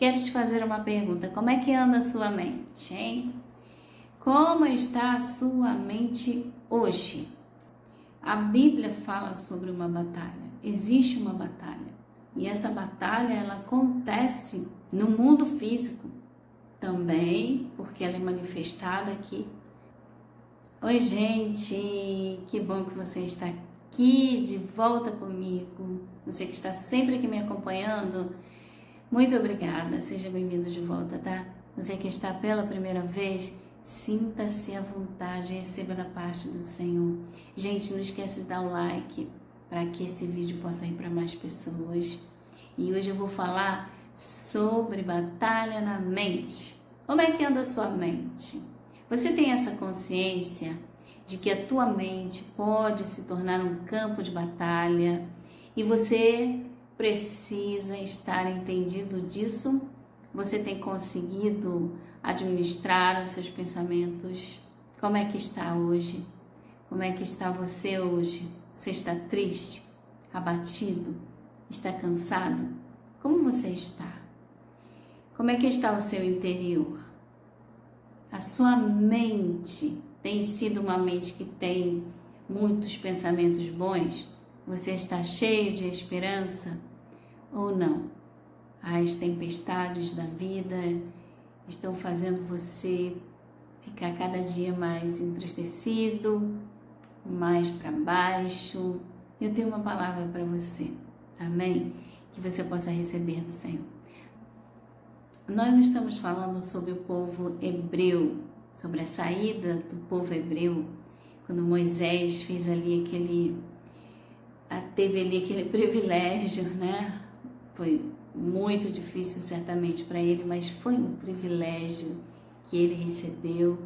quero te fazer uma pergunta. Como é que anda a sua mente, hein? Como está a sua mente hoje? A Bíblia fala sobre uma batalha. Existe uma batalha. E essa batalha, ela acontece no mundo físico também, porque ela é manifestada aqui. Oi, gente! Que bom que você está aqui de volta comigo. Você que está sempre aqui me acompanhando, muito obrigada. Seja bem-vindo de volta, tá? Você que está pela primeira vez, sinta-se à vontade, receba da parte do Senhor. Gente, não esquece de dar o like para que esse vídeo possa ir para mais pessoas. E hoje eu vou falar sobre batalha na mente. Como é que anda a sua mente? Você tem essa consciência de que a tua mente pode se tornar um campo de batalha e você precisa estar entendido disso? Você tem conseguido administrar os seus pensamentos? Como é que está hoje? Como é que está você hoje? Você está triste? Abatido? Está cansado? Como você está? Como é que está o seu interior? A sua mente tem sido uma mente que tem muitos pensamentos bons? Você está cheio de esperança ou não? As tempestades da vida estão fazendo você ficar cada dia mais entristecido, mais para baixo. Eu tenho uma palavra para você, amém? Que você possa receber do Senhor. Nós estamos falando sobre o povo hebreu, sobre a saída do povo hebreu, quando Moisés fez ali teve ali aquele privilégio, né? Foi muito difícil certamente para ele, mas foi um privilégio que ele recebeu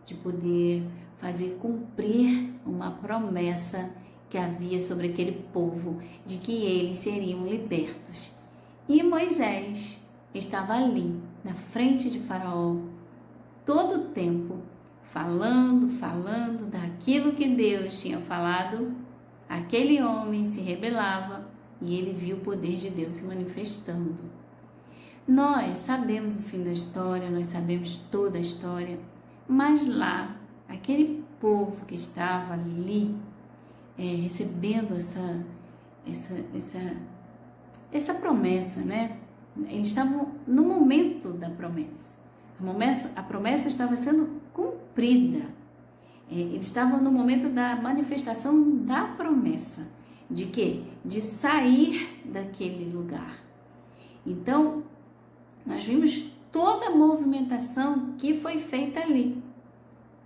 de poder fazer cumprir uma promessa que havia sobre aquele povo, de que eles seriam libertos. E Moisés estava ali, na frente de Faraó, todo o tempo, falando daquilo que Deus tinha falado. Aquele homem se rebelava e ele viu o poder de Deus se manifestando. Nós sabemos o fim da história, nós sabemos toda a história, mas lá, aquele povo que estava ali, recebendo essa promessa, né? Eles estavam no momento da promessa. A promessa estava sendo cumprida. Eles estavam no momento da manifestação da promessa. De quê? De sair daquele lugar. Então, nós vimos toda a movimentação que foi feita ali,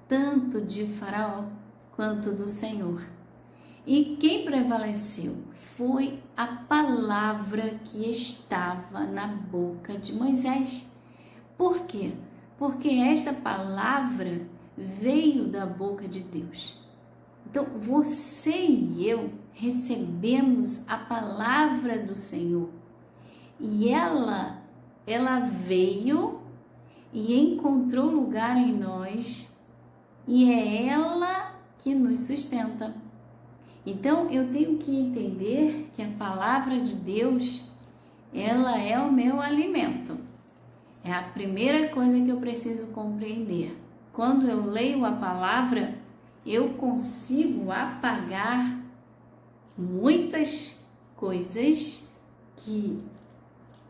tanto de Faraó quanto do Senhor. E quem prevaleceu foi a palavra que estava na boca de Moisés. Por quê? Porque esta palavra veio da boca de Deus. Então, você e eu recebemos a palavra do Senhor. E ela veio e encontrou lugar em nós. E é ela que nos sustenta. Então, eu tenho que entender que a palavra de Deus, ela é o meu alimento. É a primeira coisa que eu preciso compreender. Quando eu leio a palavra, eu consigo apagar muitas coisas que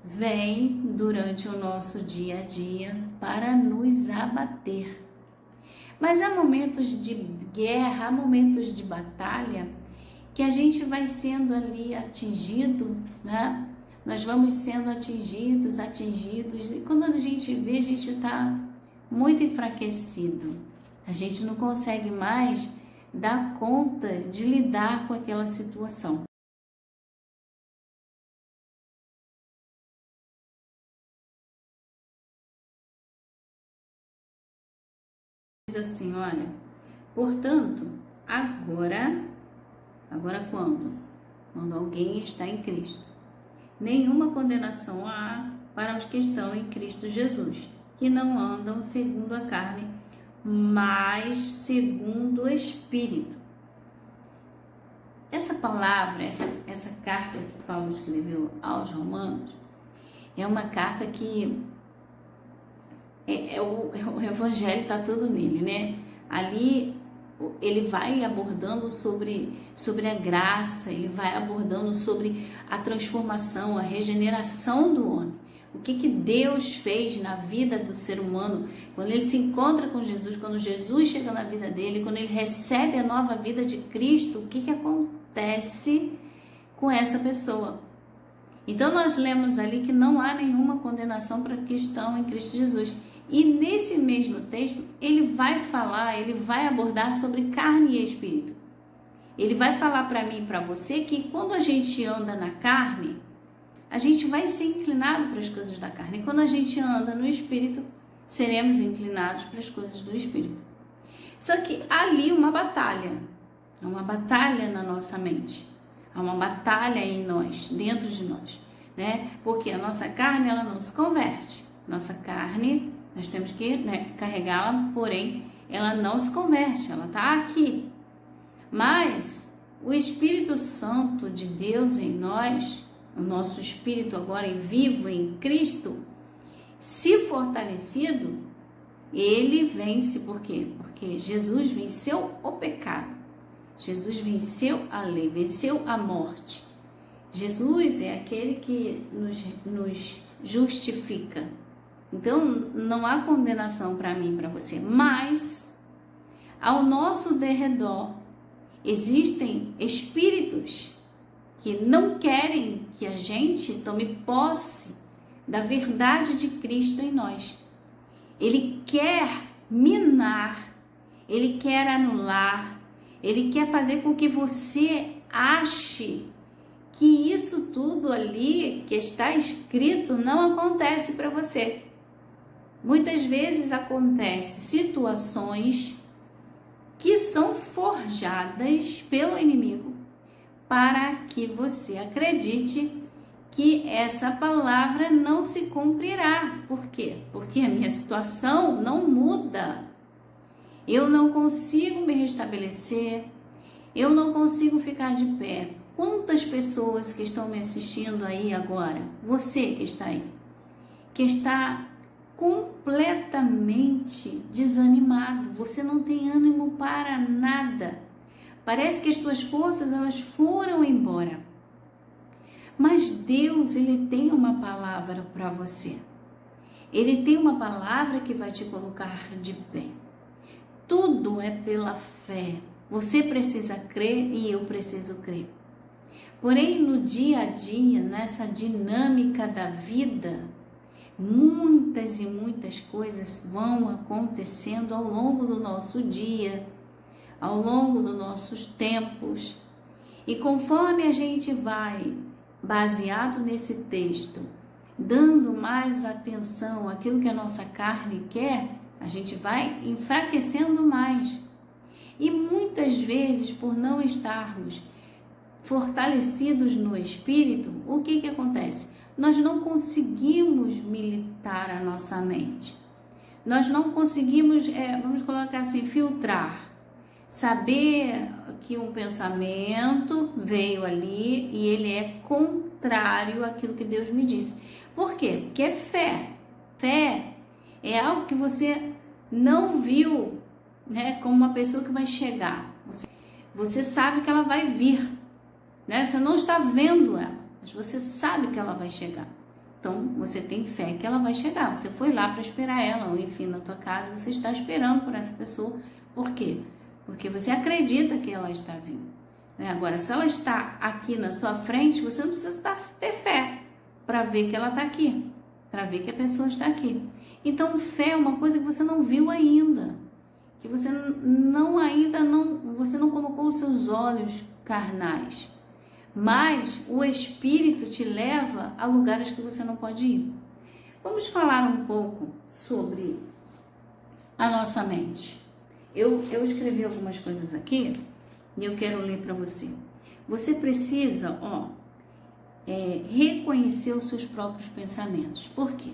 vêm durante o nosso dia a dia para nos abater. Mas há momentos de guerra, há momentos de batalha que a gente vai sendo ali atingido, né? Nós vamos sendo atingidos, e quando a gente vê, a gente está muito enfraquecido. A gente não consegue mais dar conta de lidar com aquela situação. Diz assim, olha, portanto, agora quando? Quando alguém está em Cristo. Nenhuma condenação há para os que estão em Cristo Jesus, que não andam segundo a carne, mas segundo o Espírito. Essa palavra, essa carta que Paulo escreveu aos Romanos, É uma carta que o evangelho está todo nele, né? Ali ele vai abordando sobre a graça, ele vai abordando sobre a transformação, a regeneração do homem. O que Deus fez na vida do ser humano, quando ele se encontra com Jesus, quando Jesus chega na vida dele, quando ele recebe a nova vida de Cristo, o que acontece com essa pessoa? Então nós lemos ali que não há nenhuma condenação para que estão em Cristo Jesus. E nesse mesmo texto, ele vai falar, ele vai abordar sobre carne e espírito. Ele vai falar para mim e para você que quando a gente anda na carne, a gente vai ser inclinado para as coisas da carne. E quando a gente anda no espírito, seremos inclinados para as coisas do espírito. Só que há ali uma batalha na nossa mente. Há uma batalha em nós, dentro de nós, né? Porque a nossa carne, ela não se converte. Nossa carne, nós temos que, né, carregá-la, porém, ela não se converte, ela está aqui. Mas o Espírito Santo de Deus em nós, o nosso espírito agora vivo em Cristo, se fortalecido, ele vence. Por quê? Porque Jesus venceu o pecado. Jesus venceu a lei, venceu a morte. Jesus é aquele que nos justifica. Então, não há condenação para mim e para você. Mas, ao nosso derredor, existem espíritos que não querem que a gente tome posse da verdade de Cristo em nós. Ele quer minar, ele quer anular, ele quer fazer com que você ache que isso tudo ali que está escrito não acontece para você. Muitas vezes acontecem situações que são forjadas pelo inimigo para que você acredite que essa palavra não se cumprirá. Por quê? Porque a minha situação não muda. Eu não consigo me restabelecer, eu não consigo ficar de pé. Quantas pessoas que estão me assistindo aí agora, você que está aí, que está completamente desanimado, você não tem ânimo para nada. Parece que as tuas forças, elas foram embora. Mas Deus, ele tem uma palavra para você. Ele tem uma palavra que vai te colocar de pé. Tudo é pela fé. Você precisa crer e eu preciso crer. Porém, no dia a dia, nessa dinâmica da vida, muitas e muitas coisas vão acontecendo ao longo do nosso dia, ao longo dos nossos tempos. E conforme a gente vai, baseado nesse texto, dando mais atenção àquilo que a nossa carne quer, a gente vai enfraquecendo mais. E muitas vezes, por não estarmos fortalecidos no espírito, o que acontece? Nós não conseguimos militar a nossa mente. Nós não conseguimos, vamos colocar assim, filtrar. Saber que um pensamento veio ali e ele é contrário àquilo que Deus me disse. Por quê? Porque é fé. Fé é algo que você não viu, né, como uma pessoa que vai chegar. Você sabe que ela vai vir, né? Você não está vendo ela, mas você sabe que ela vai chegar. Então, você tem fé que ela vai chegar. Você foi lá para esperar ela, ou enfim, na tua casa, você está esperando por essa pessoa. Por quê? Porque você acredita que ela está vindo. Agora, se ela está aqui na sua frente, você não precisa ter fé para ver que ela está aqui, para ver que a pessoa está aqui. Então, fé é uma coisa que você não viu ainda, que você você não colocou os seus olhos carnais, mas o Espírito te leva a lugares que você não pode ir. Vamos falar um pouco sobre a nossa mente. Eu escrevi algumas coisas aqui e eu quero ler para você. Você precisa, reconhecer os seus próprios pensamentos. Por quê?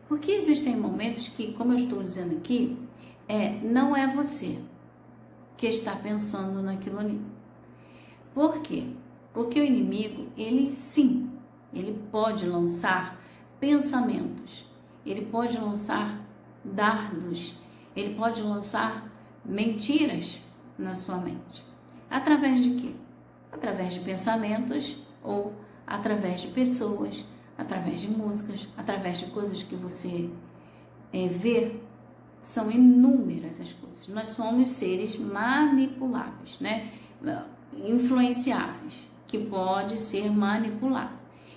Porque existem momentos que, como eu estou dizendo aqui, não é você que está pensando naquilo ali. Por quê? Porque o inimigo, ele pode lançar pensamentos, ele pode lançar dardos, ele pode lançar mentiras na sua mente. Através de quê? Através de pensamentos ou através de pessoas, através de músicas, através de coisas que você vê. São inúmeras as coisas. Nós somos seres manipuláveis, né? Influenciáveis, que pode ser manipulado.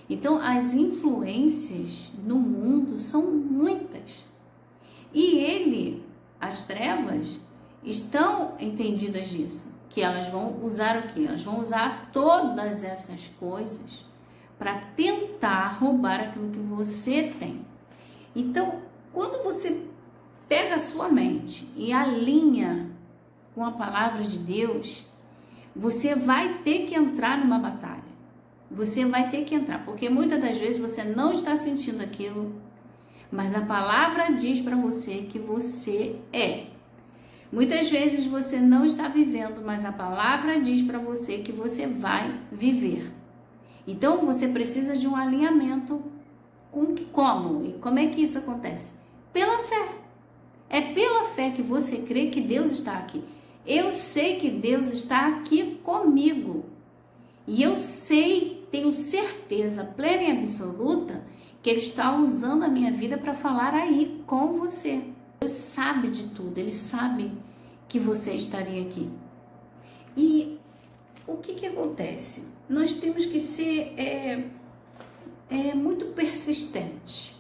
Então, as influências no mundo são muitas. E as trevas, estão entendidas disso, que elas vão usar o quê? Elas vão usar todas essas coisas para tentar roubar aquilo que você tem. Então, quando você pega a sua mente e alinha com a palavra de Deus, você vai ter que entrar numa batalha. Você vai ter que entrar, porque muitas das vezes você não está sentindo aquilo, mas a palavra diz para você que você é. Muitas vezes você não está vivendo, mas a palavra diz para você que você vai viver. Então você precisa de um alinhamento com como? E como é que isso acontece? Pela fé. É pela fé que você crê que Deus está aqui. Eu sei que Deus está aqui comigo. E eu sei, tenho certeza plena e absoluta que Ele está usando a minha vida para falar aí com você. Deus sabe de tudo, Ele sabe que você estaria aqui. E o que acontece? Nós temos que ser muito persistente.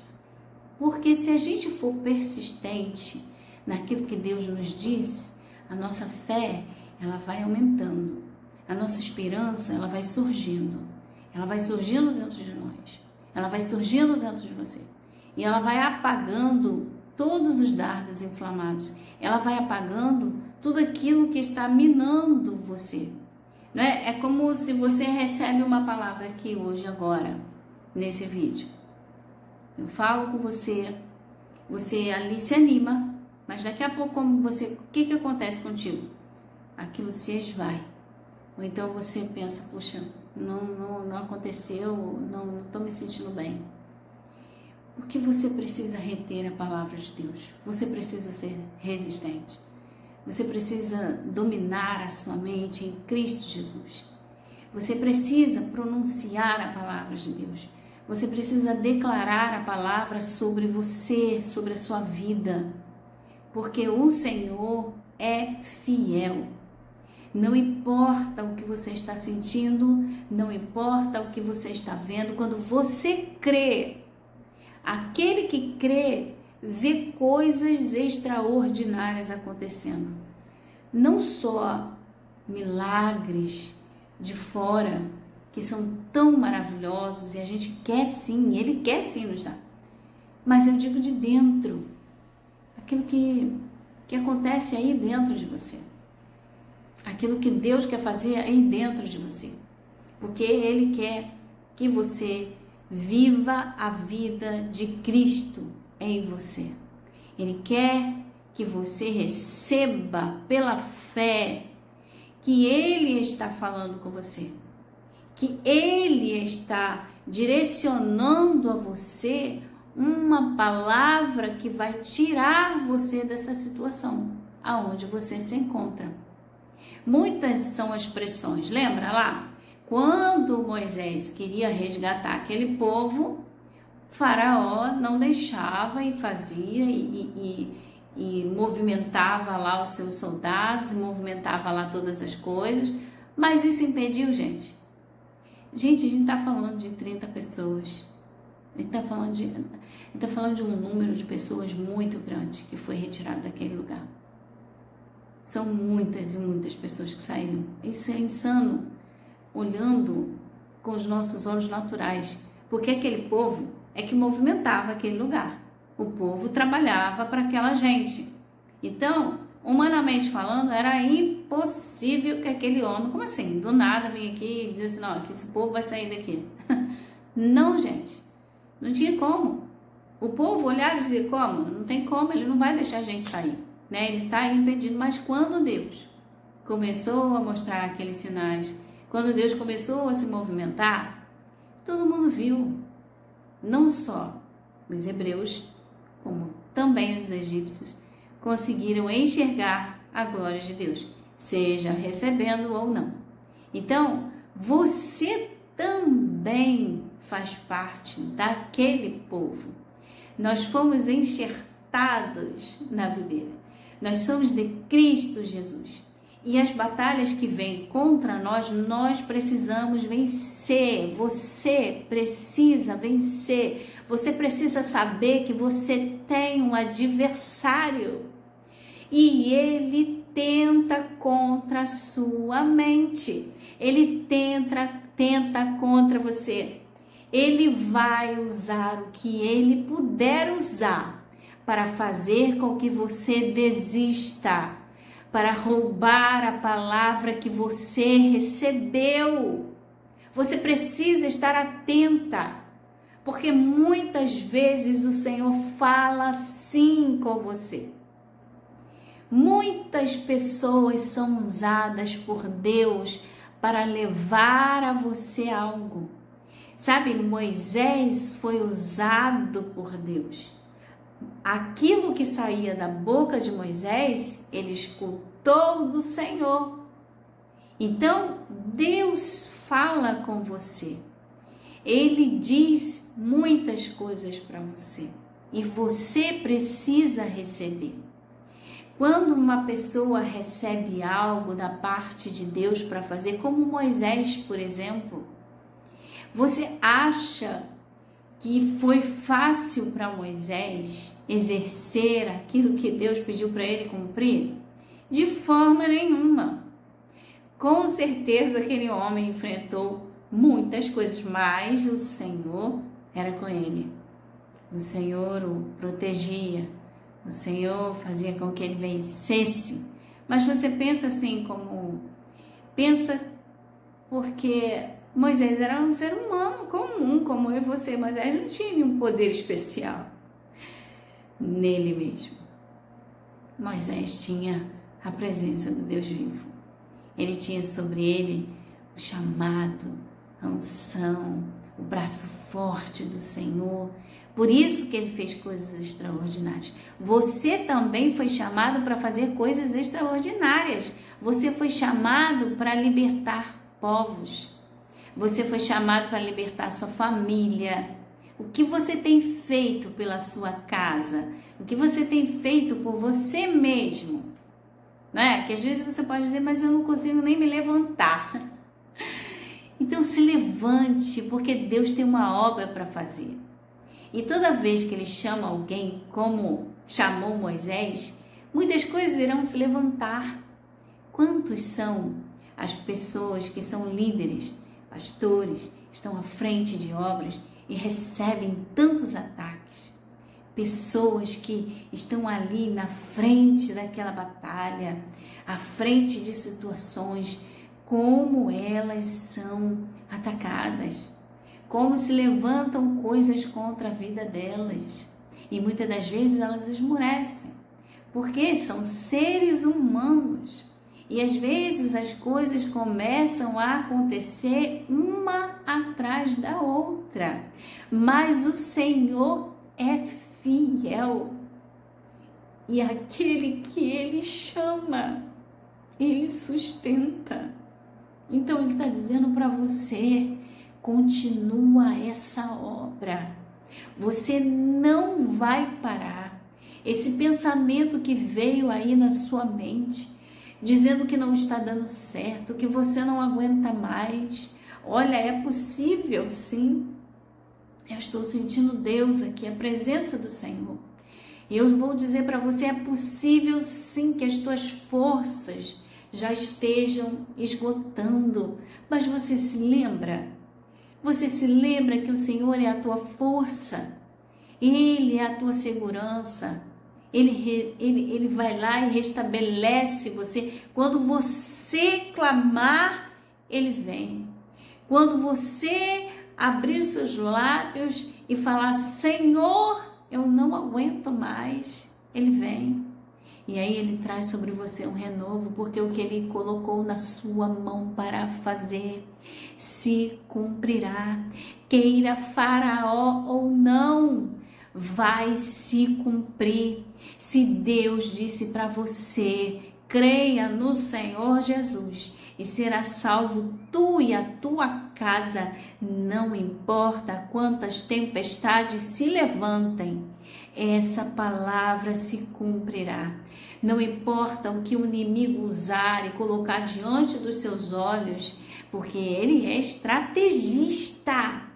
Porque se a gente for persistente naquilo que Deus nos diz, a nossa fé, ela vai aumentando. A nossa esperança, ela vai surgindo. Ela vai surgindo dentro de nós. Ela vai surgindo dentro de você. E ela vai apagando todos os dardos inflamados. Ela vai apagando tudo aquilo que está minando você. Não é? É como se você recebe uma palavra aqui hoje, agora, nesse vídeo. Eu falo com você, você ali se anima, mas daqui a pouco o que acontece contigo? Aquilo se esvai. Ou então você pensa, puxa, não aconteceu, não estou me sentindo bem. Porque você precisa reter a palavra de Deus. Você precisa ser resistente. Você precisa dominar a sua mente em Cristo Jesus. Você precisa pronunciar a palavra de Deus. Você precisa declarar a palavra sobre você, sobre a sua vida. Porque o Senhor é fiel. Não importa o que você está sentindo, não importa o que você está vendo, quando você crê, aquele que crê vê coisas extraordinárias acontecendo. Não só milagres de fora, que são tão maravilhosos, e a gente quer sim, Ele quer sim nos dar. Mas eu digo de dentro, aquilo que acontece aí dentro de você. Aquilo que Deus quer fazer aí dentro de você. Porque Ele quer que você viva a vida de Cristo em você. Ele quer que você receba pela fé que Ele está falando com você. Que Ele está direcionando a você uma palavra que vai tirar você dessa situação aonde você se encontra. Muitas são as pressões, lembra lá? Quando Moisés queria resgatar aquele povo, Faraó não deixava e fazia e movimentava lá os seus soldados, movimentava lá todas as coisas, mas isso impediu, gente. Gente, a gente está falando de 30 pessoas, a gente está falando de um número de pessoas muito grande que foi retirado daquele lugar. São muitas e muitas pessoas que saíram. Isso é insano, olhando com os nossos olhos naturais, porque aquele povo é que movimentava aquele lugar. O povo trabalhava para aquela gente. Então, humanamente falando, era impossível que aquele homem, como assim, do nada vinha aqui e dizia assim, não, que esse povo vai sair daqui. Não, gente, não tinha como. O povo olhava e dizia, como? Não tem como, ele não vai deixar a gente sair. Né? Ele está impedido, mas quando Deus começou a mostrar aqueles sinais, quando Deus começou a se movimentar, todo mundo viu, não só Os hebreus, como também os egípcios, conseguiram enxergar a glória de Deus, seja recebendo ou não. Então, você também faz parte daquele povo. Nós fomos enxertados na videira. Nós somos de Cristo Jesus. E as batalhas que vêm contra nós, nós precisamos vencer. Você precisa vencer. Você precisa saber que você tem um adversário. E ele tenta contra a sua mente. Ele tenta contra você. Ele vai usar o que ele puder usar para fazer com que você desista, para roubar a palavra que você recebeu. Você precisa estar atenta, porque muitas vezes o Senhor fala sim com você. Muitas pessoas são usadas por Deus para levar a você algo. Sabe, Moisés foi usado por Deus. Aquilo que saía da boca de Moisés, ele escutou do Senhor. Então, Deus fala com você. Ele diz muitas coisas para você e você precisa receber. Quando uma pessoa recebe algo da parte de Deus para fazer, como Moisés, por exemplo, você acha que foi fácil para Moisés exercer aquilo que Deus pediu para ele cumprir? De forma nenhuma. Com certeza aquele homem enfrentou muitas coisas, mas o Senhor era com ele. O Senhor o protegia. O Senhor fazia com que ele vencesse. Mas você pensa assim como... Pensa porque Moisés era um ser humano comum, como eu e você. Moisés não tinha um poder especial nele mesmo. Moisés tinha a presença do Deus vivo. Ele tinha sobre ele o chamado, a unção, o braço forte do Senhor. Por isso que ele fez coisas extraordinárias. Você também foi chamado para fazer coisas extraordinárias. Você foi chamado para libertar povos. Você foi chamado para libertar sua família. O que você tem feito pela sua casa? O que você tem feito por você mesmo? Não é? Que às vezes você pode dizer, mas eu não consigo nem me levantar. Então se levante, porque Deus tem uma obra para fazer. E toda vez que ele chama alguém, como chamou Moisés, muitas coisas irão se levantar. Quantos são as pessoas que são líderes, pastores, estão à frente de obras e recebem tantos ataques? Pessoas que estão ali na frente daquela batalha, à frente de situações, como elas são atacadas, como se levantam coisas contra a vida delas. E muitas das vezes elas esmorecem, porque são seres humanos. E às vezes as coisas começam a acontecer uma atrás da outra. Mas o Senhor é fiel. E aquele que Ele chama, Ele sustenta. Então Ele está dizendo para você, continua essa obra. Você não vai parar. Esse pensamento que veio aí na sua mente, dizendo que não está dando certo, que você não aguenta mais. Olha, é possível sim. Eu estou sentindo Deus aqui, a presença do Senhor. E eu vou dizer para você, é possível sim que as tuas forças já estejam esgotando. Mas você se lembra? Você se lembra que o Senhor é a tua força? Ele é a tua segurança. Ele vai lá e restabelece você. Quando você clamar, Ele vem. Quando você abrir seus lábios e falar, Senhor, eu não aguento mais, Ele vem. E aí Ele traz sobre você um renovo, porque o que Ele colocou na sua mão para fazer se cumprirá. Queira Faraó ou não, vai se cumprir. Se Deus disse para você, creia no Senhor Jesus e será salvo tu e a tua casa, não importa quantas tempestades se levantem, essa palavra se cumprirá. Não importa o que o inimigo usar e colocar diante dos seus olhos, porque ele é estrategista.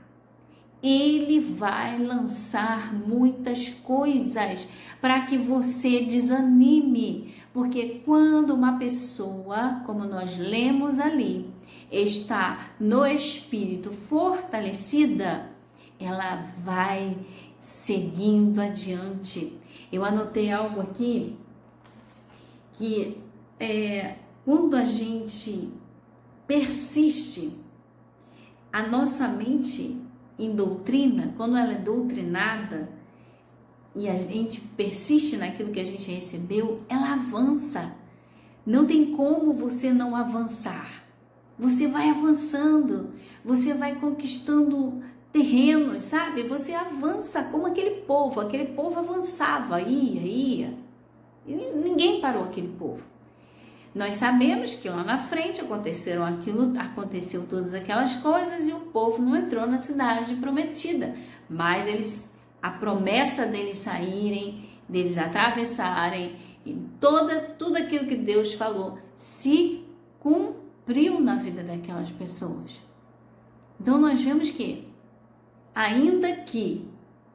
Ele vai lançar muitas coisas para que você desanime, porque quando uma pessoa, como nós lemos ali, está no espírito fortalecida, ela vai seguindo adiante. Eu anotei algo aqui que quando a gente persiste, a nossa mente em doutrina, quando ela é doutrinada e a gente persiste naquilo que a gente recebeu, ela avança. Não tem como você não avançar. Você vai avançando, você vai conquistando terrenos, sabe? Você avança como aquele povo avançava, ia. E ninguém parou aquele povo. Nós sabemos que lá na frente aconteceu todas aquelas coisas e o povo não entrou na cidade prometida, mas a promessa deles saírem, deles atravessarem, e tudo aquilo que Deus falou se cumpriu na vida daquelas pessoas. Então nós vemos que, ainda que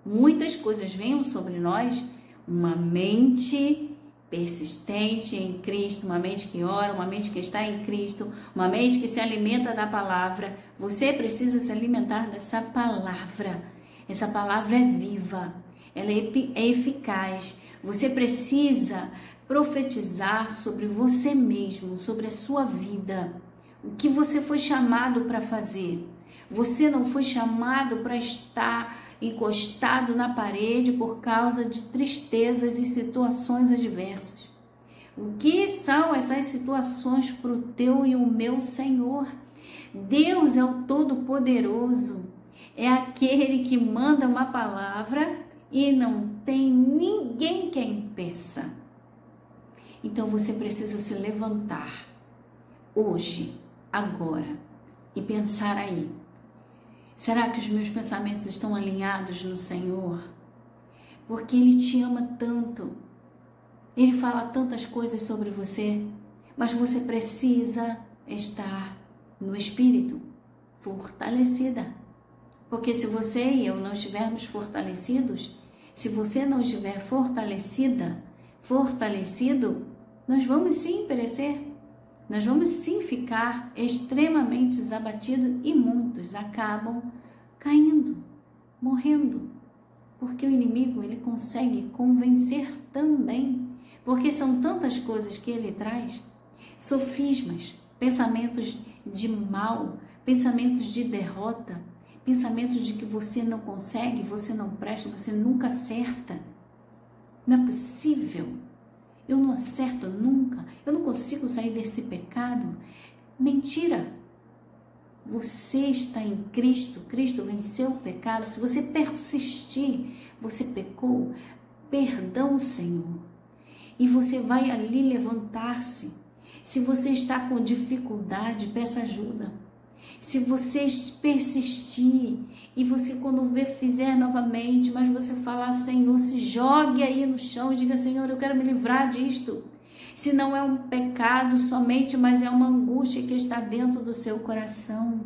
muitas coisas venham sobre nós, uma mente persistente em Cristo, uma mente que ora, uma mente que está em Cristo, uma mente que se alimenta da palavra. Você precisa se alimentar dessa palavra. Essa palavra é viva, ela é eficaz. Você precisa profetizar sobre você mesmo, sobre a sua vida, o que você foi chamado para fazer. Você não foi chamado para estar encostado na parede por causa de tristezas e situações adversas. O que são essas situações para o teu e o meu Senhor? Deus é o Todo-Poderoso, é aquele que manda uma palavra e não tem ninguém que a impeça. Então você precisa se levantar hoje, agora, e pensar aí: será que os meus pensamentos estão alinhados no Senhor? Porque Ele te ama tanto. Ele fala tantas coisas sobre você, mas você precisa estar no Espírito, fortalecida. Porque se você e eu não estivermos fortalecidos, se você não estiver fortalecido, nós vamos sim perecer. Nós vamos sim ficar extremamente abatidos e muitos acabam caindo, morrendo. Porque o inimigo, ele consegue convencer também. Porque são tantas coisas que ele traz, sofismas, pensamentos de mal, pensamentos de derrota, pensamentos de que você não consegue, você não presta, você nunca acerta. Não é possível. Eu não acerto nunca, eu não consigo sair desse pecado. Mentira! Você está em Cristo, Cristo venceu o pecado. Se você persistir, você pecou, perdão, Senhor. E você vai ali levantar-se. Se você está com dificuldade, peça ajuda. Se você persistir e você quando fizer novamente, mas você falar: Senhor, se jogue aí no chão e diga: Senhor, eu quero me livrar disto. Se não é um pecado somente, mas é uma angústia que está dentro do seu coração.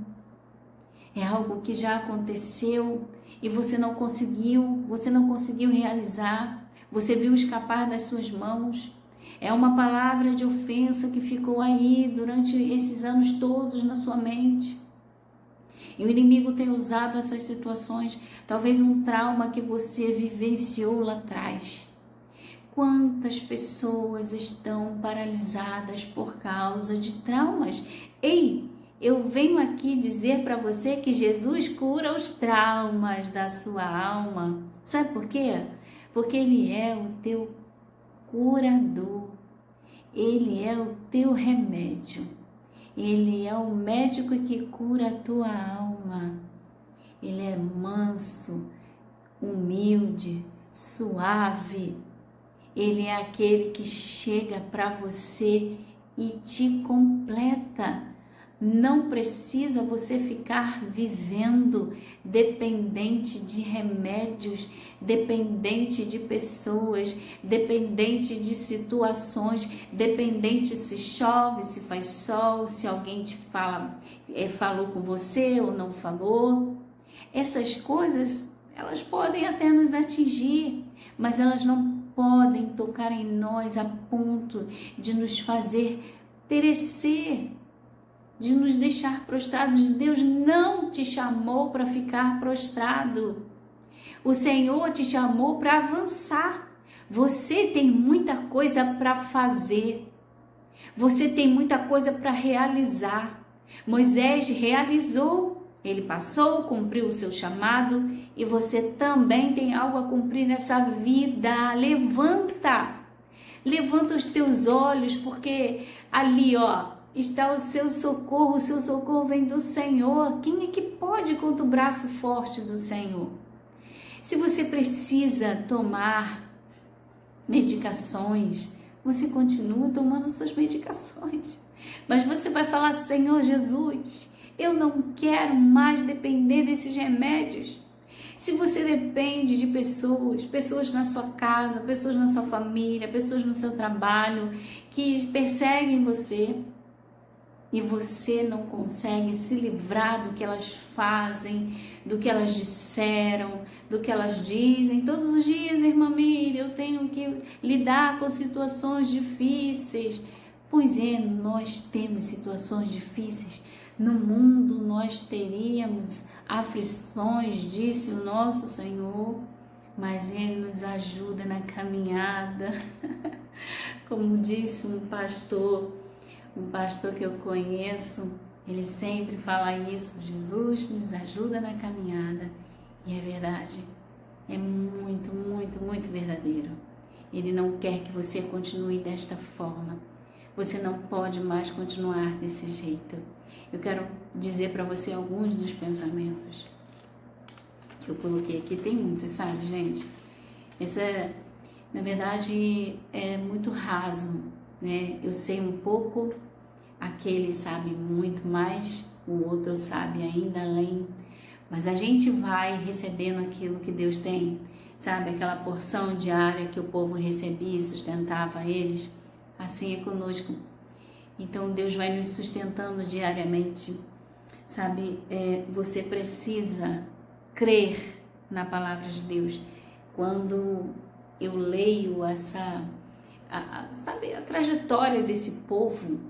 É algo que já aconteceu e você não conseguiu realizar. Você viu escapar das suas mãos. É uma palavra de ofensa que ficou aí durante esses anos todos na sua mente. E o inimigo tem usado essas situações, talvez um trauma que você vivenciou lá atrás. Quantas pessoas estão paralisadas por causa de traumas? Ei, eu venho aqui dizer para você que Jesus cura os traumas da sua alma. Sabe por quê? Porque Ele é o teu curador. Ele é o teu remédio. Ele é o médico que cura a tua alma. Ele é manso, humilde, suave. Ele é aquele que chega para você e te completa. Não precisa você ficar vivendo dependente de remédios, dependente de pessoas, dependente de situações, dependente se chove, se faz sol, se alguém te falou com você ou não falou. Essas coisas, elas podem até nos atingir, mas elas não podem tocar em nós a ponto de nos fazer perecer, de nos deixar prostrados. Deus não te chamou para ficar prostrado. O Senhor te chamou para avançar. Você tem muita coisa para fazer. Você tem muita coisa para realizar. Moisés realizou. Ele passou, cumpriu o seu chamado, e você também tem algo a cumprir nessa vida. Levanta os teus olhos, porque ali, está o seu socorro vem do Senhor. Quem é que pode contra o braço forte do Senhor? Se você precisa tomar medicações, você continua tomando suas medicações, mas você vai falar: Senhor Jesus, eu não quero mais depender desses remédios. Se você depende de pessoas na sua casa, pessoas na sua família, pessoas no seu trabalho, que perseguem você, e você não consegue se livrar do que elas fazem, do que elas disseram, do que elas dizem. Todos os dias, irmã Miriam, eu tenho que lidar com situações difíceis. Pois é, nós temos situações difíceis. No mundo nós teríamos aflições, disse o nosso Senhor, mas Ele nos ajuda na caminhada. Como disse um pastor que eu conheço, ele sempre fala isso: Jesus nos ajuda na caminhada. E é verdade, é muito, muito, muito verdadeiro. Ele não quer que você continue desta forma. Você não pode mais continuar desse jeito. Eu quero dizer para você alguns dos pensamentos que eu coloquei aqui. Tem muitos, sabe, gente? Na verdade, é muito raso, né? Eu sei um pouco, aquele sabe muito mais, o outro sabe ainda além. Mas a gente vai recebendo aquilo que Deus tem, sabe? Aquela porção diária que o povo recebia e sustentava eles. Assim é conosco. Então Deus vai nos sustentando diariamente, sabe? Você precisa crer na palavra de Deus. Quando eu leio sabe, a trajetória desse povo,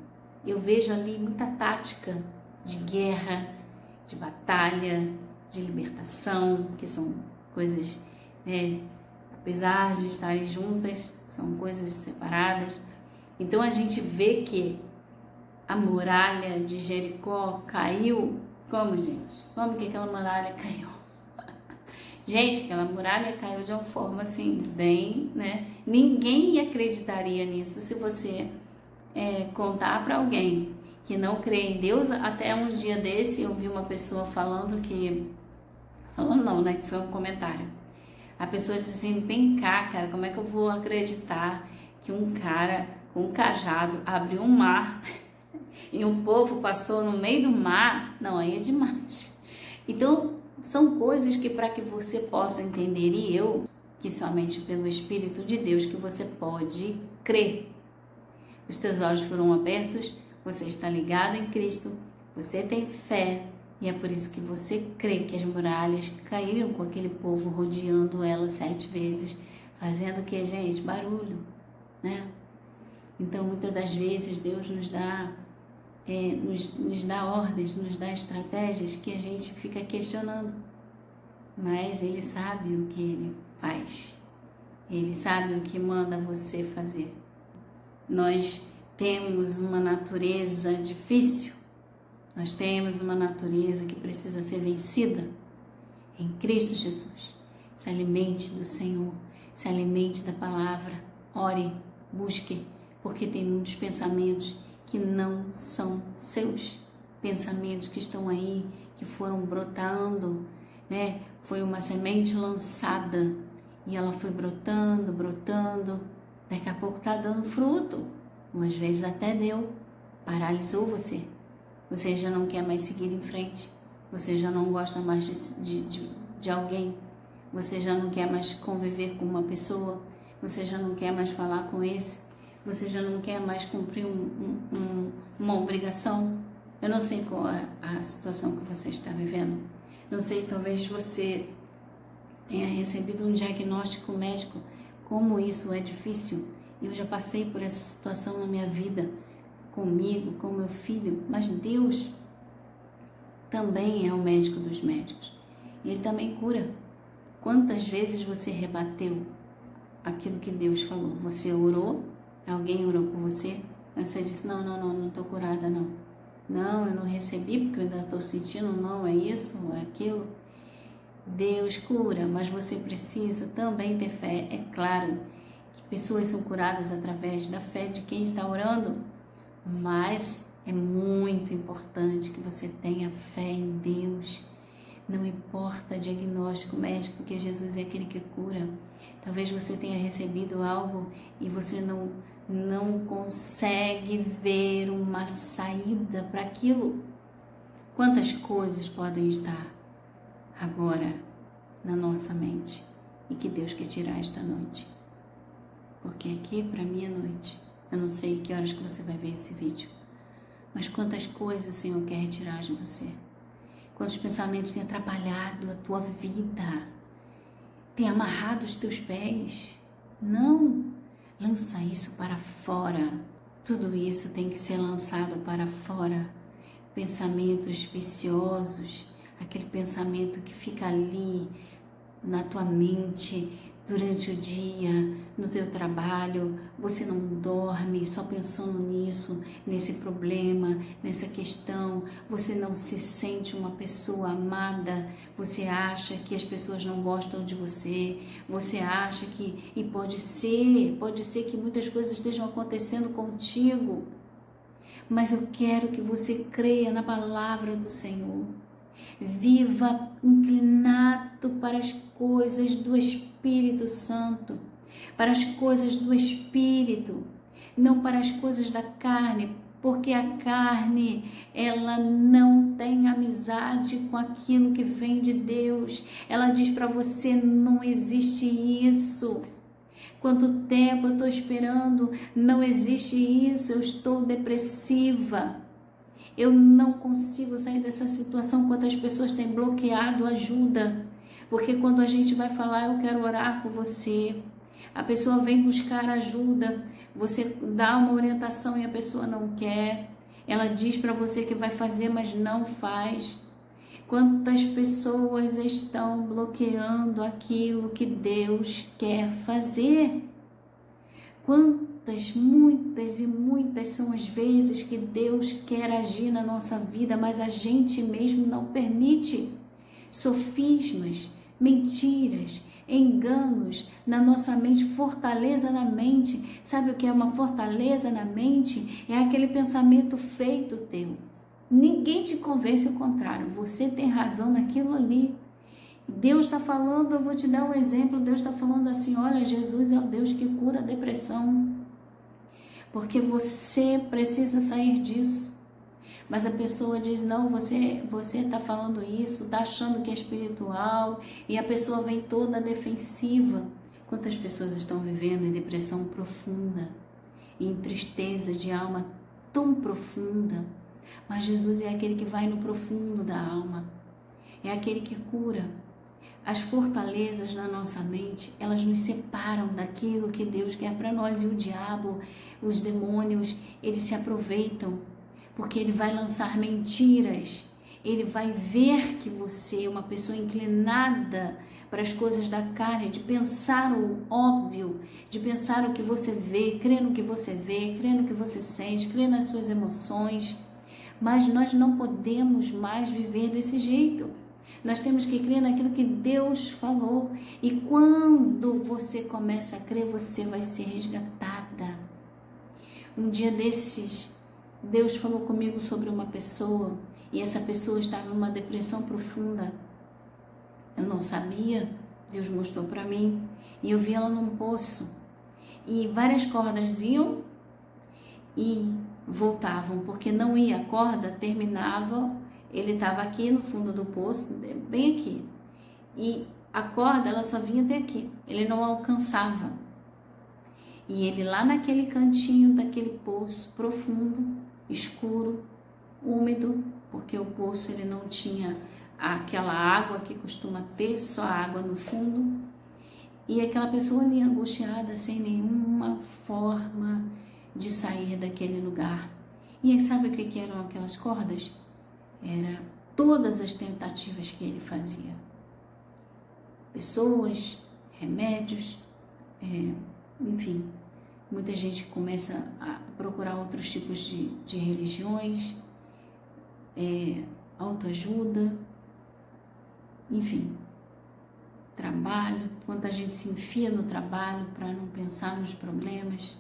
eu vejo ali muita tática de guerra, de batalha, de libertação, que são coisas, apesar de estarem juntas, são coisas separadas. Então a gente vê que a muralha de Jericó caiu. Como, gente? Como que aquela muralha caiu? Gente, aquela muralha caiu de uma forma assim, bem, né? Ninguém acreditaria nisso se você contar para alguém que não crê em Deus. Até um dia desse eu vi uma pessoa falando que foi um comentário. A pessoa disse assim: vem cá, cara, como é que eu vou acreditar que um cara com um cajado abriu um mar e um povo passou no meio do mar? Não, aí é demais. Então, são coisas que, para que você possa entender, e eu, que somente pelo Espírito de Deus que você pode crer. Os teus olhos foram abertos, você está ligado em Cristo, você tem fé, e é por isso que você crê que as muralhas caíram com aquele povo rodeando ela 7 vezes, fazendo o que, gente? Barulho, né? Então, muitas das vezes, Deus nos dá ordens, nos dá estratégias que a gente fica questionando. Mas Ele sabe o que Ele faz. Ele sabe o que manda você fazer. Nós temos uma natureza difícil. Nós temos uma natureza que precisa ser vencida em Cristo Jesus. Se alimente do Senhor, se alimente da palavra, ore, busque, porque tem muitos pensamentos que não são seus, pensamentos que estão aí, que foram brotando, né? foi uma semente lançada e ela foi brotando, brotando, daqui a pouco está dando fruto, ou às vezes até deu, paralisou você, você já não quer mais seguir em frente, você já não gosta mais de alguém, você já não quer mais conviver com uma pessoa, você já não quer mais falar com esse, você já não quer mais cumprir uma obrigação. Eu não sei qual é a situação que você está vivendo. Não sei, talvez você tenha recebido um diagnóstico médico, como isso é difícil. Eu já passei por essa situação na minha vida, comigo, com meu filho, mas Deus também é o médico dos médicos. Ele também cura. Quantas vezes você rebateu aquilo que Deus falou? Você orou, alguém orou por você, mas você disse, não estou curada, não. Não, eu não recebi porque eu ainda estou sentindo, não, é isso, é aquilo. Deus cura, mas você precisa também ter fé. É claro que pessoas são curadas através da fé de quem está orando, mas é muito importante que você tenha fé em Deus. Não importa diagnóstico médico, porque Jesus é aquele que cura. Talvez você tenha recebido algo e você não consegue ver uma saída para aquilo. Quantas coisas podem estar agora na nossa mente e que Deus quer tirar esta noite? Porque aqui para mim é noite. Eu não sei que horas que você vai ver esse vídeo, mas quantas coisas o Senhor quer retirar de você. Quantos pensamentos têm atrapalhado a tua vida, têm amarrado os teus pés. Não, lança isso para fora. Tudo isso tem que ser lançado para fora. Pensamentos viciosos, aquele pensamento que fica ali na tua mente durante o dia, no teu trabalho, você não dorme só pensando nisso, nesse problema, nessa questão, você não se sente uma pessoa amada, você acha que as pessoas não gostam de você, você acha que, e pode ser que muitas coisas estejam acontecendo contigo, mas eu quero que você creia na palavra do Senhor. Viva inclinado para as coisas do Espírito Santo, para as coisas do Espírito, não para as coisas da carne, porque a carne, ela não tem amizade com aquilo que vem de Deus. Ela diz para você, não existe isso. Quanto tempo eu estou esperando, não existe isso, eu estou depressiva. Eu não consigo sair dessa situação. Quantas pessoas têm bloqueado ajuda, porque quando a gente vai falar, eu quero orar por você, a pessoa vem buscar ajuda, você dá uma orientação e a pessoa não quer, ela diz para você que vai fazer, mas não faz. Quantas pessoas estão bloqueando aquilo que Deus quer fazer? Muitas e muitas são as vezes que Deus quer agir na nossa vida, mas a gente mesmo não permite. Sofismas, mentiras, enganos na nossa mente, fortaleza na mente. Sabe o que é uma fortaleza na mente? É aquele pensamento feito teu. Ninguém te convence ao contrário, você tem razão naquilo ali. Deus está falando, eu vou te dar um exemplo, Deus está falando assim, olha, Jesus é o Deus que cura a depressão, porque você precisa sair disso. Mas a pessoa diz, não, você está falando isso, está achando que é espiritual, e a pessoa vem toda defensiva. Quantas pessoas estão vivendo em depressão profunda, em tristeza de alma tão profunda, mas Jesus é aquele que vai no profundo da alma, é aquele que cura. As fortalezas na nossa mente, elas nos separam daquilo que Deus quer para nós, e o diabo, os demônios, eles se aproveitam, porque ele vai lançar mentiras, ele vai ver que você é uma pessoa inclinada para as coisas da carne, de pensar o óbvio, de pensar o que você vê, crer no que você vê, crer no que você sente, crer nas suas emoções, mas nós não podemos mais viver desse jeito. Nós temos que crer naquilo que Deus falou. E quando você começa a crer, você vai ser resgatada. Um dia desses, Deus falou comigo sobre uma pessoa. E essa pessoa estava numa depressão profunda. Eu não sabia, Deus mostrou para mim, e eu vi ela num poço. E várias cordas iam e voltavam, porque não ia a corda, terminava, ele estava aqui no fundo do poço, bem aqui. E a corda, ela só vinha até aqui, ele não alcançava. E ele lá naquele cantinho daquele poço profundo, escuro, úmido, porque o poço ele não tinha aquela água que costuma ter, só água no fundo. E aquela pessoa ali angustiada, sem nenhuma forma de sair daquele lugar. E sabe o que eram aquelas cordas? Era todas as tentativas que ele fazia. Pessoas, remédios, enfim. Muita gente começa a procurar outros tipos de religiões, autoajuda, enfim, trabalho, quanta gente se enfia no trabalho para não pensar nos problemas,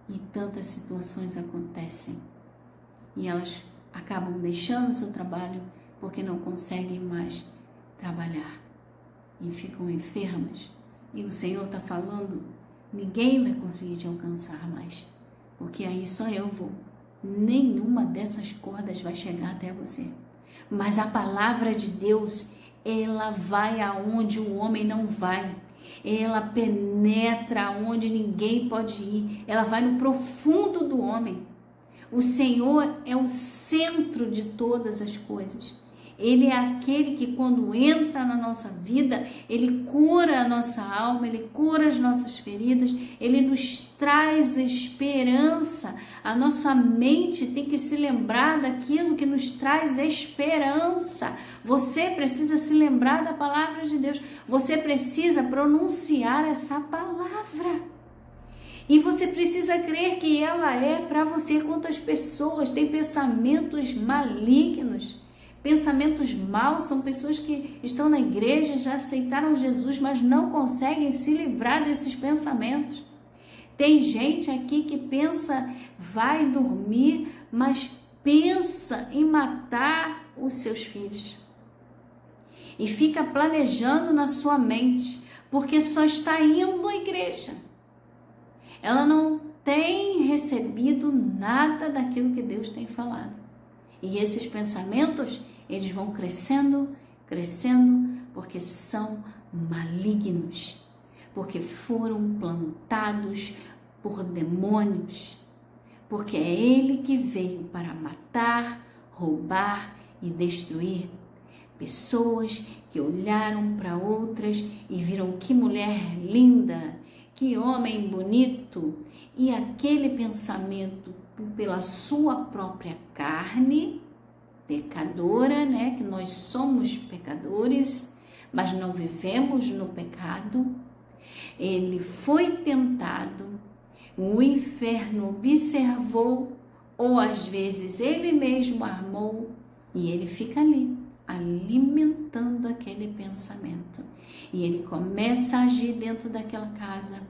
e tantas situações acontecem e elas acabam deixando o seu trabalho porque não conseguem mais trabalhar e ficam enfermas. E o Senhor está falando, ninguém vai conseguir te alcançar mais, porque aí só eu vou. Nenhuma dessas cordas vai chegar até você. Mas a palavra de Deus, ela vai aonde o homem não vai. Ela penetra onde ninguém pode ir. Ela vai no profundo do homem. O Senhor é o centro de todas as coisas. Ele é aquele que quando entra na nossa vida, ele cura a nossa alma, ele cura as nossas feridas, ele nos traz esperança. A nossa mente tem que se lembrar daquilo que nos traz esperança. Você precisa se lembrar da palavra de Deus. Você precisa pronunciar essa palavra. E você precisa crer que ela é para você. Quantas pessoas têm pensamentos malignos? Pensamentos maus, são pessoas que estão na igreja, já aceitaram Jesus, mas não conseguem se livrar desses pensamentos. Tem gente aqui que pensa, vai dormir, mas pensa em matar os seus filhos. E fica planejando na sua mente, porque só está indo à igreja. Ela não tem recebido nada daquilo que Deus tem falado. E esses pensamentos, eles vão crescendo, porque são malignos, porque foram plantados por demônios, porque é ele que veio para matar, roubar e destruir. Pessoas que olharam para outras e viram que mulher linda, que homem bonito, e aquele pensamento pela sua própria carne, pecadora, né? Que nós somos pecadores, mas não vivemos no pecado. Ele foi tentado, o inferno observou, ou às vezes ele mesmo armou, e ele fica ali, alimentando aquele pensamento. E ele começa a agir dentro daquela casa.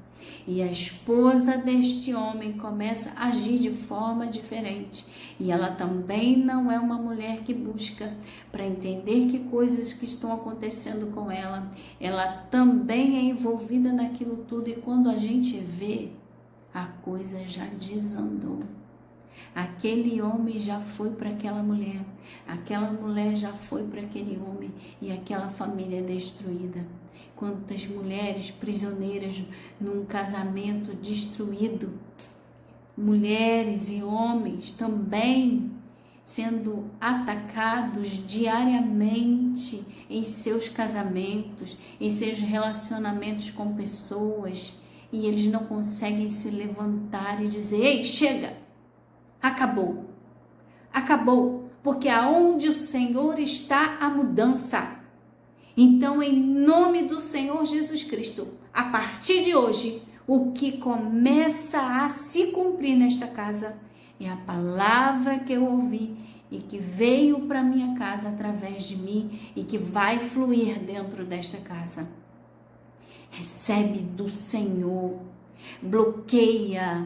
E a esposa deste homem começa a agir de forma diferente. E ela também não é uma mulher que busca para entender que coisas que estão acontecendo com ela. Ela também é envolvida naquilo tudo. E quando a gente vê, a coisa já desandou. Aquele homem já foi para aquela mulher já foi para aquele homem, e aquela família destruída. Quantas mulheres prisioneiras num casamento destruído, mulheres e homens também sendo atacados diariamente em seus casamentos, em seus relacionamentos com pessoas, e eles não conseguem se levantar e dizer: ei, chega! Acabou, porque aonde o Senhor está, a mudança. Então, em nome do Senhor Jesus Cristo, a partir de hoje, o que começa a se cumprir nesta casa é a palavra que eu ouvi e que veio para minha casa através de mim e que vai fluir dentro desta casa. Recebe do Senhor, bloqueia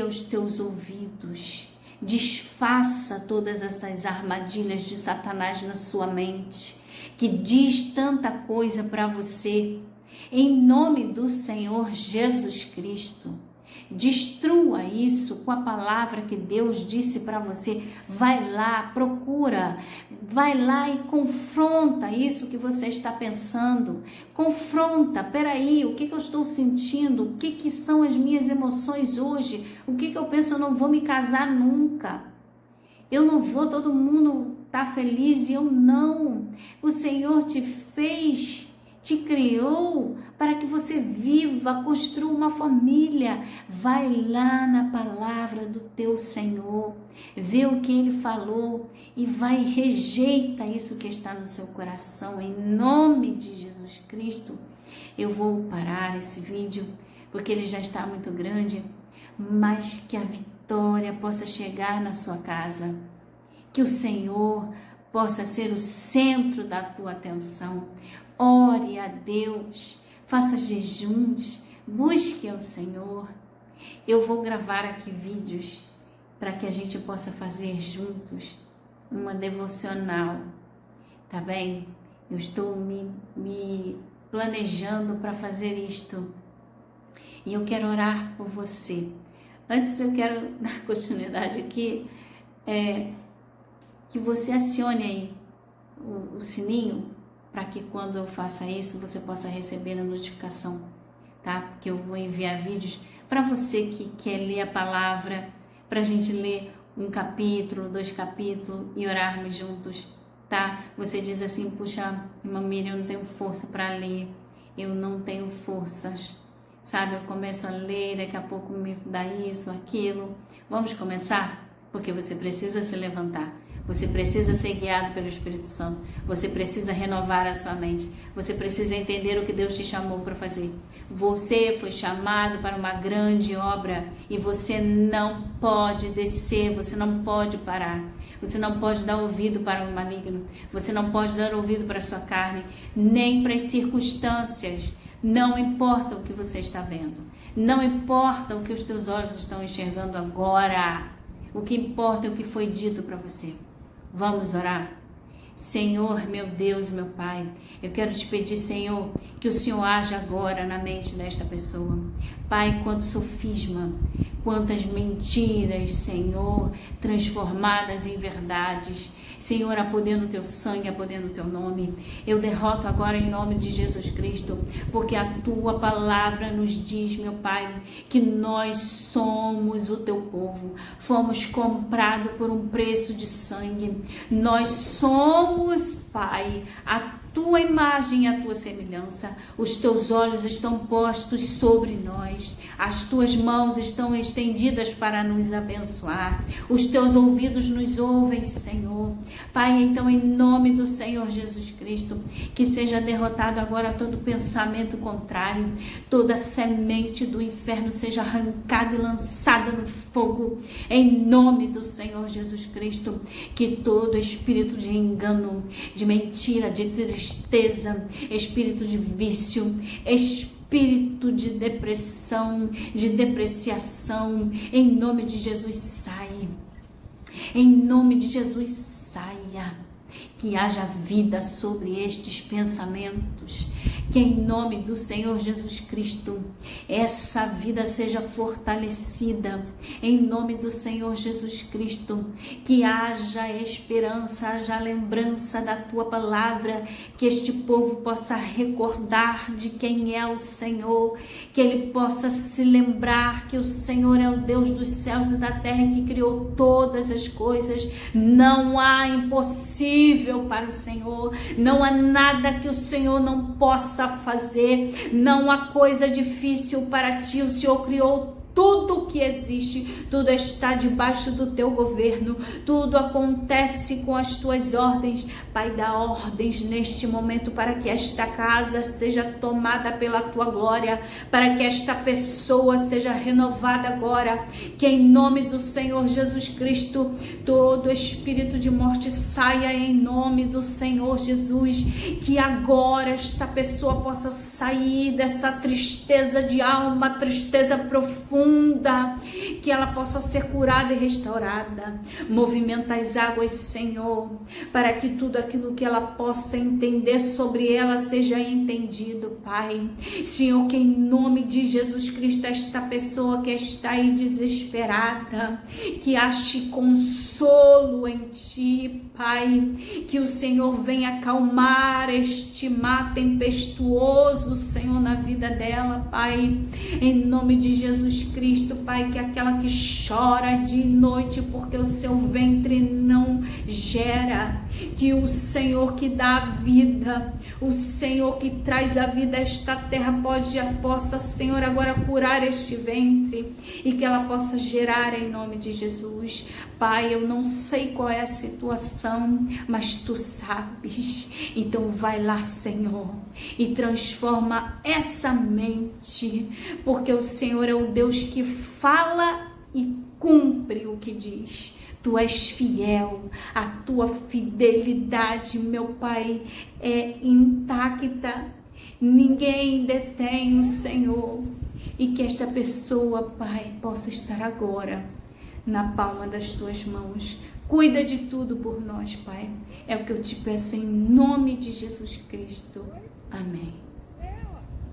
os teus ouvidos, desfaça todas essas armadilhas de Satanás na sua mente, que diz tanta coisa para você. Em nome do Senhor Jesus Cristo, destrua isso com a palavra que Deus disse para você. Vai lá, procura, vai lá e confronta isso que você está pensando. Confronta, peraí, o que eu estou sentindo? O que são as minhas emoções hoje? O que eu penso? Eu não vou me casar nunca. Eu não vou, todo mundo tá feliz e eu não. O Senhor te fez, te criou para que você viva, construa uma família. Vai lá na palavra do teu Senhor, vê o que Ele falou e vai, rejeita isso que está no seu coração. Em nome de Jesus Cristo, eu vou parar esse vídeo, porque ele já está muito grande, mas que a vitória possa chegar na sua casa, que o Senhor possa ser o centro da tua atenção. Ore a Deus, faça jejuns, busque ao Senhor. Eu vou gravar aqui vídeos para que a gente possa fazer juntos uma devocional, tá bem? Eu estou me planejando para fazer isto e eu quero orar por você. Antes eu quero dar continuidade aqui, que você acione aí o sininho, para que quando eu faça isso, você possa receber a notificação, tá? Porque eu vou enviar vídeos para você que quer ler a palavra, para a gente ler um capítulo, 2 capítulos e orarmos juntos, tá? Você diz assim, puxa, irmã Miriam, eu não tenho força para ler, eu não tenho forças, sabe? Eu começo a ler, daqui a pouco me dá isso, aquilo. Vamos começar? Porque você precisa se levantar. Você precisa ser guiado pelo Espírito Santo. Você precisa renovar a sua mente. Você precisa entender o que Deus te chamou para fazer. Você foi chamado para uma grande obra e você não pode descer, você não pode parar. Você não pode dar ouvido para o maligno. Você não pode dar ouvido para a sua carne, nem para as circunstâncias. Não importa o que você está vendo. Não importa o que os teus olhos estão enxergando agora. O que importa é o que foi dito para você. Vamos orar? Senhor, meu Deus, meu Pai, eu quero te pedir, Senhor, que o Senhor haja agora na mente desta pessoa. Pai, quanto sofisma, quantas mentiras, Senhor, transformadas em verdades. Senhor, há poder no teu sangue, há poder no teu nome. Eu derroto agora em nome de Jesus Cristo, porque a tua palavra nos diz, meu Pai, que nós somos o teu povo. Fomos comprados por um preço de sangue. Nós somos, Pai, a tua imagem e a tua semelhança. Os teus olhos estão postos sobre nós. As tuas mãos estão estendidas para nos abençoar. Os teus ouvidos nos ouvem, Senhor. Pai, então em nome do Senhor Jesus Cristo, que seja derrotado agora todo pensamento contrário, toda semente do inferno seja arrancada e lançada no fogo, em nome do Senhor Jesus Cristo, que todo espírito de engano, de mentira, de tristeza, espírito de vício, espírito de depressão, de depreciação, em nome de Jesus sai. Em nome de Jesus saia. Que haja vida sobre estes pensamentos. Que em nome do Senhor Jesus Cristo, essa vida seja fortalecida. Em nome do Senhor Jesus Cristo, que haja esperança, haja lembrança da tua palavra. Que este povo possa recordar de quem é o Senhor. Que ele possa se lembrar que o Senhor é o Deus dos céus e da terra, que criou todas as coisas. Não há impossível para o Senhor. Não há nada que o Senhor não possa fazer. Não há coisa difícil para ti. O Senhor criou tudo o que existe, tudo está debaixo do teu governo, tudo acontece com as tuas ordens. Pai, dá ordens neste momento para que esta casa seja tomada pela tua glória, para que esta pessoa seja renovada agora, que em nome do Senhor Jesus Cristo, todo espírito de morte saia em nome do Senhor Jesus, que agora esta pessoa possa sair dessa tristeza de alma, tristeza profunda, profunda, que ela possa ser curada e restaurada. Movimenta as águas, Senhor, para que tudo aquilo que ela possa entender sobre ela seja entendido, Pai. Senhor, que em nome de Jesus Cristo, esta pessoa que está aí desesperada, que ache consolo em Ti, Pai, que o Senhor venha acalmar este mar tempestuoso, Senhor, na vida dela, Pai, em nome de Jesus Cristo, Pai, que aquela que chora de noite porque o seu ventre não gera, que o Senhor que dá a vida, o Senhor que traz a vida a esta terra possa, Senhor, agora curar este ventre e que ela possa gerar em nome de Jesus. Pai, eu não sei qual é a situação, mas Tu sabes. Então vai lá, Senhor, e transforma essa mente, porque o Senhor é o Deus que fala e cumpre o que diz. Tu és fiel, a Tua fidelidade, meu Pai, é intacta. Ninguém detém o Senhor. E que esta pessoa, Pai, possa estar agora na palma das Tuas mãos. Cuida de tudo por nós, Pai. É o que eu te peço em nome de Jesus Cristo. Amém.